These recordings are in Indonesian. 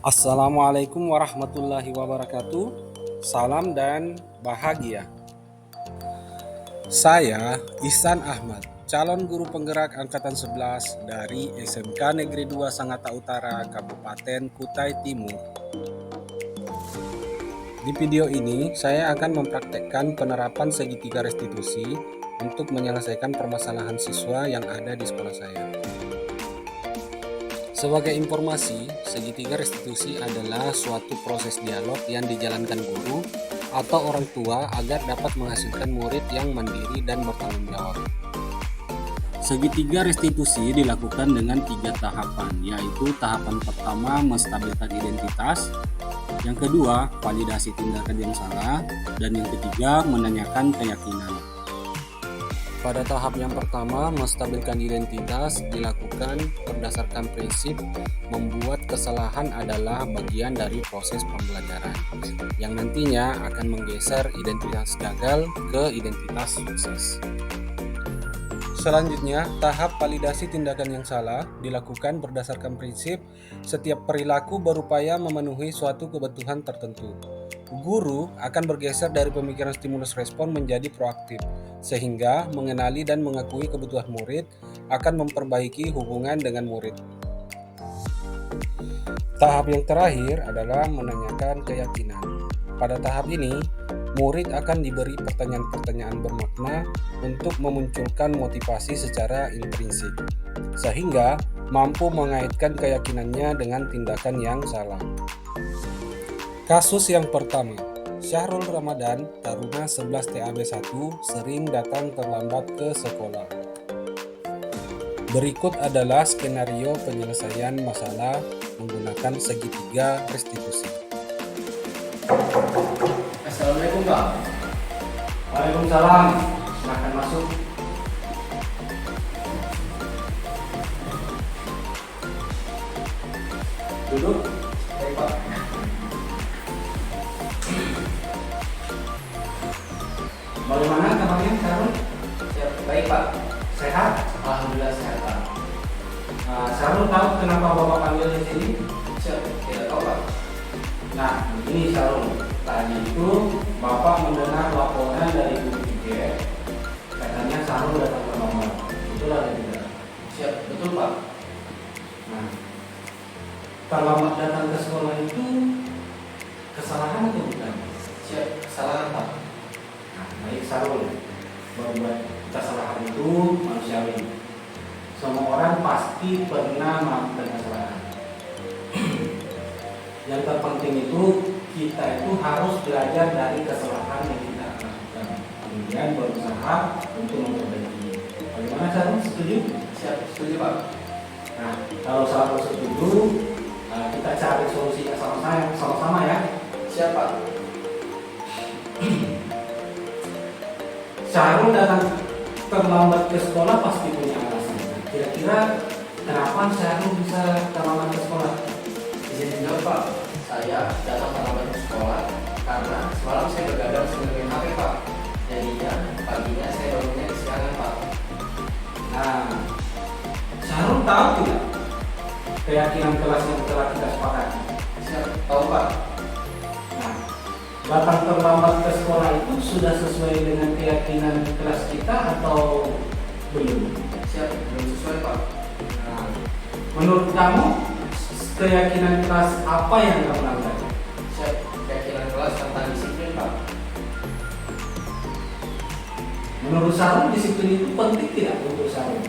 Assalamualaikum warahmatullahi wabarakatuh. Salam dan bahagia. Saya Ihsan Ahmad, calon guru penggerak angkatan 11 dari SMK Negeri 2 Sangatta Utara, Kabupaten Kutai Timur. Di video ini, saya akan mempraktekkan penerapan segitiga restitusi untuk menyelesaikan permasalahan siswa yang ada di sekolah saya. Sebagai informasi, segitiga restitusi adalah suatu proses dialog yang dijalankan guru atau orang tua agar dapat menghasilkan murid yang mandiri dan bertanggung jawab. Segitiga restitusi dilakukan dengan 3 tahapan, yaitu tahapan pertama menstabilkan identitas, yang kedua validasi tindakan yang salah, dan yang ketiga menanyakan keyakinan. Pada tahap yang pertama, menstabilkan identitas dilakukan berdasarkan prinsip membuat kesalahan adalah bagian dari proses pembelajaran, yang nantinya akan menggeser identitas gagal ke identitas sukses. Selanjutnya, tahap validasi tindakan yang salah dilakukan berdasarkan prinsip setiap perilaku berupaya memenuhi suatu kebutuhan tertentu. Guru akan bergeser dari pemikiran stimulus respon menjadi proaktif, sehingga mengenali dan mengakui kebutuhan murid akan memperbaiki hubungan dengan murid. Tahap yang terakhir adalah menanyakan keyakinan. Pada tahap ini, murid akan diberi pertanyaan-pertanyaan bermakna untuk memunculkan motivasi secara intrinsik, sehingga mampu mengaitkan keyakinannya dengan tindakan yang salah. Kasus yang pertama, Syahrul Ramadan, taruna 11 TAB1 sering datang terlambat ke sekolah. Berikut adalah skenario penyelesaian masalah menggunakan segitiga restitusi. Assalamualaikum Pak. Waalaikumsalam. Silakan masuk. Duduk. Baik Pak. Bagaimana kabarnya Sarul? Baik Pak. Sehat? Alhamdulillah sehat Pak. Sarul tahu kenapa Bapak panggil di sini? Tidak tahu Pak. Nah, ini Sarul. Tadi itu Bapak mendengar laporan dari Bu Tiket, katanya Sarul datang terlambat. Betul atau tidak? Siap, betul Pak. Nah, terlambat datang ke sekolah itu kesalahan atau bukan? Siap, kesalahan Pak. Nah, baik Sarul, berbuat kesalahan itu manusiawi. Semua orang pasti pernah melakukan kesalahan. Yang terpenting itu kita itu harus belajar dari kesalahan yang kita lakukan, kemudian berusaha untuk memperbaiki. Bagaimana Sarul? Setuju? Siap, setuju Pak. Nah, kalau Sarul setuju, kita cari solusinya sama-sama ya. Siap Pak. Sarul datang terlambat ke sekolah pasti punya alasan. Kira-kira kenapa Sarul bisa terlambat ke sekolah? Izin jawab Pak. Saya datang terlambat ke sekolah karena semalam saya begadang dengan HP Pak. Jadinya paginya saya bangunnya kesiangan Pak. Nah, Sarul tahu tidak keyakinan kelas yang telah kita sepakati? Siap, tahu Pak. Nah, datang terlambat ke sekolah itu sudah sesuai dengan keyakinan kelas kita atau belum? Siap, belum sesuai Pak. Nah, menurut kamu keyakinan kelas apa yang kamu langgar? Siap, keyakinan kelas tentang disiplin Pak. Menurut Sarul disiplin itu penting tidak untuk Sarul?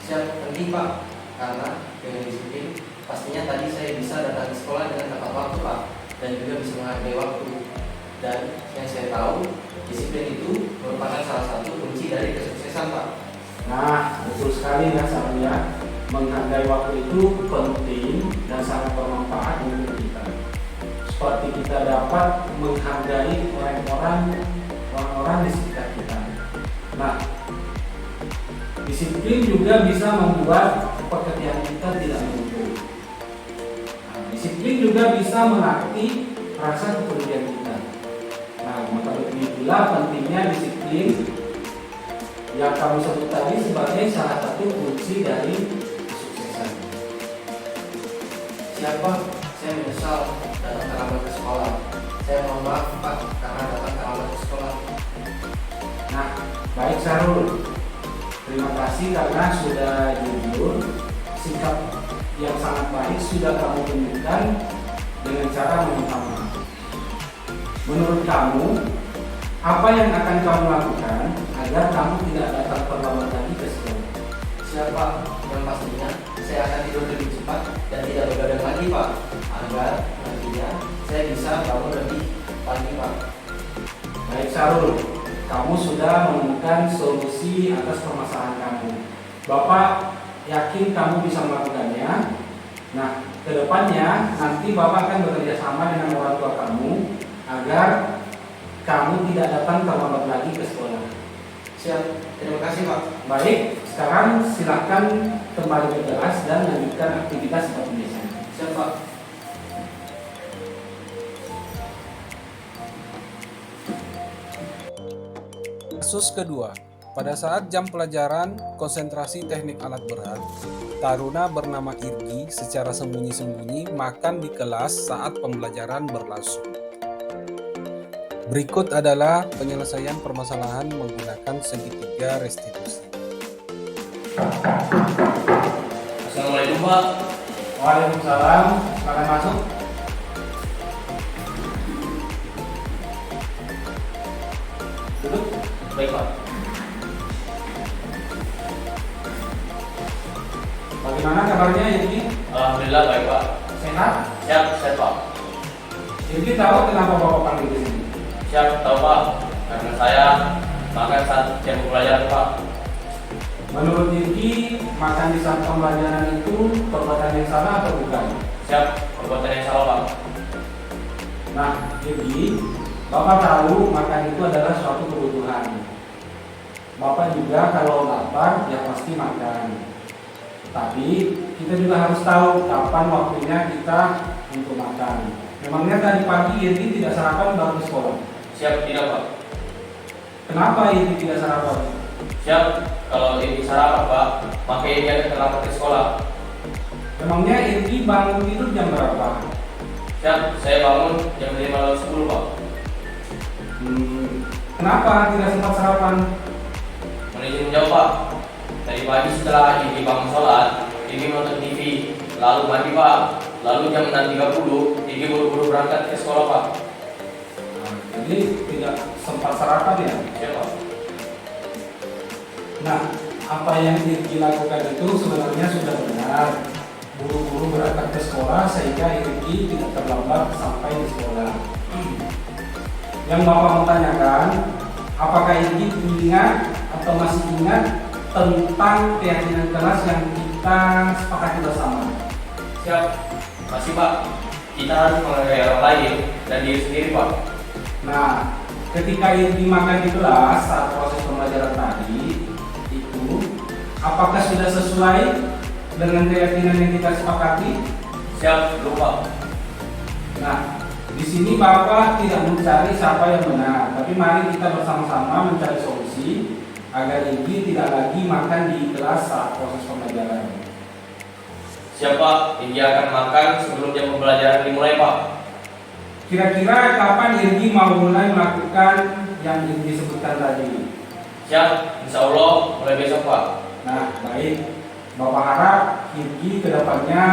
Siap, penting Pak. Karena dengan disiplin pastinya tadi saya bisa datang ke sekolah dengan tepat waktu Pak, dan juga bisa menghargai waktu. Dan yang saya tahu, disiplin itu merupakan salah satu kunci dari kesuksesan Pak. Nah, betul sekali ya Sarul ya. Menghargai waktu itu penting dan sangat bermanfaat untuk kita. Seperti kita dapat menghargai orang-orang di sekitar kita. Nah, disiplin juga bisa membuat pekerjaan kita tidak menumpuk. Nah, disiplin juga bisa melatih rasa kepedulian kita. Nah, maka itulah pentingnya disiplin yang kami sebut tadi sebagai salah satu kunci dari kesuksesan. Siapa? Saya menyesal datang terlambat ke sekolah. Saya mohon maaf Pak karena datang terlambat ke sekolah. Nah, baik Sarul. Terima kasih karena sudah jujur. Sikap yang sangat baik sudah kamu tunjukkan dengan cara meminta maaf. Menurut kamu, apa yang akan kamu lakukan agar kamu tidak datang terlambat lagi ke sekolah? Siapa? Yang pastinya saya akan tidur lebih cepat dan tidak begadang lagi Pak, agar nantinya saya bisa bangun lebih pagi Pak. Baik Sarul, kamu sudah menemukan solusi atas permasalahan kamu. Bapak yakin kamu bisa melakukannya. Nah, kedepannya nanti Bapak akan bekerja sama dengan orang tua kamu agar kamu tidak datang terlambat lagi ke sekolah. Siap, terima kasih Pak. Baik, sekarang silakan kembali ke kelas dan lanjutkan aktivitas seperti biasanya. Siap Pak. Kasus kedua, pada saat jam pelajaran konsentrasi teknik alat berat, taruna bernama Irgi secara sembunyi-sembunyi makan di kelas saat pembelajaran berlangsung. Berikut adalah penyelesaian permasalahan menggunakan segitiga restitusi. Assalamualaikum Pak. Waalaikumsalam, silakan masuk. Duduk. Baik Pak. Bagaimana kabarnya Irgi? Alhamdulillah baik Pak. Sehat? Siap, siap Pak. Irgi tahu kenapa Bapak panggil di sini? Siap, tahu Pak. Karena saya makan saat jam pelajaran Pak. Menurut Irgi, makan di saat pembelajaran itu perbuatan yang salah atau bukan? Siap, perbuatan yang salah Pak. Nah, Irgi, Bapak tahu makan itu adalah suatu kebutuhan. Bapak juga kalau lapar ya pasti makan. Tapi kita juga harus tahu kapan waktunya kita untuk makan. Memangnya tadi pagi Irgi tidak sarapan baru ke sekolah? Siap, tidak Pak. Kenapa Irgi tidak sarapan? Siap, kalau ini sarapan Pak, makanya dia akan terlambat ke sekolah. Memangnya Irgi bangun tidur jam berapa? Siap, saya bangun jam 5.10 Pak. Kenapa tidak sempat sarapan? Mohon izin menjawab Pak. Tadi pagi setelah ini bangun sholat, ini nonton TV, lalu mandi Pak. Lalu jam 6.30, ini buru-buru berangkat ke sekolah Pak. Jadi tidak sempat sarapan ya? Siap Pak. Nah, apa yang Irgi lakukan itu sebenarnya sudah benar. Buru-buru berangkat ke sekolah sehingga Irgi tidak terlambat sampai di sekolah. Yang Bapak mau tanyakan, apakah Irgi ingat atau masih ingat tentang keyakinan kelas yang kita sepakati bersama? Siap. Masih Pak. Kita harus menghargai orang lain dan diri sendiri Pak. Nah, ketika Irgi makan di kelas saat proses pembelajaran tadi, itu apakah sudah sesuai dengan keyakinan yang kita sepakati? Siap, lupa. Nah, di sini Bapak tidak mencari siapa yang benar, tapi mari kita bersama-sama mencari solusi agar Irgi tidak lagi makan di kelas saat proses pembelajaran. Siap Pak, Irgi akan makan sebelum jam pembelajaran dimulai Pak. Kira-kira kapan Irgi mau mulai melakukan yang Irgi sebutkan tadi? Siap, insya Allah mulai besok Pak. Nah, baik. Bapak harap Irgi kedepannya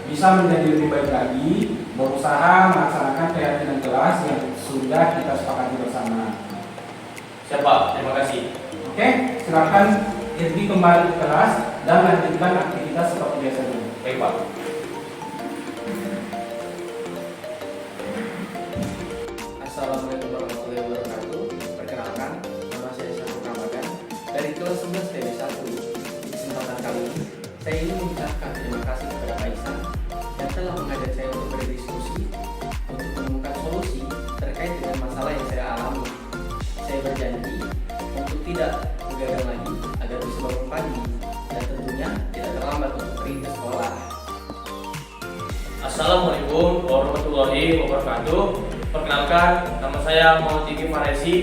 bisa menjadi lebih baik lagi, berusaha melaksanakan keyakinan kelas yang sudah kita sepakati bersama. Siap Pak, terima kasih. Oke, silakan Irgi kembali ke kelas dan lanjutkan aktivitas seperti biasanya. Baik Pak. Assalamualaikum warahmatullahi wabarakatuh. Perkenalkan, nama saya Syafruq Ramadan dari kelas 11 TB1. Di kesempatan kali ini, saya ingin mengucapkan terima kasih kepada Pak Ihsan yang telah mengajak saya untuk berdiskusi untuk menemukan solusi terkait dengan masalah yang saya alami. Saya berjanji untuk tidak begadang lagi agar bisa bangun pagi dan tentunya tidak terlambat untuk pergi ke sekolah. Assalamualaikum warahmatullahi wabarakatuh. Perkenalkan, nama saya Muhammad Tinggi Faresi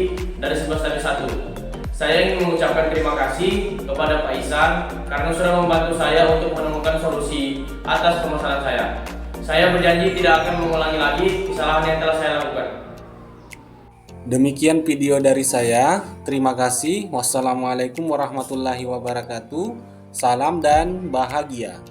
dari 11 TB 1. Saya ingin mengucapkan terima kasih kepada Pak Ihsan karena sudah membantu saya untuk menemukan solusi atas permasalahan saya. Saya berjanji tidak akan mengulangi lagi kesalahan yang telah saya lakukan. Demikian video dari saya. Terima kasih. Wassalamualaikum warahmatullahi wabarakatuh. Salam dan bahagia.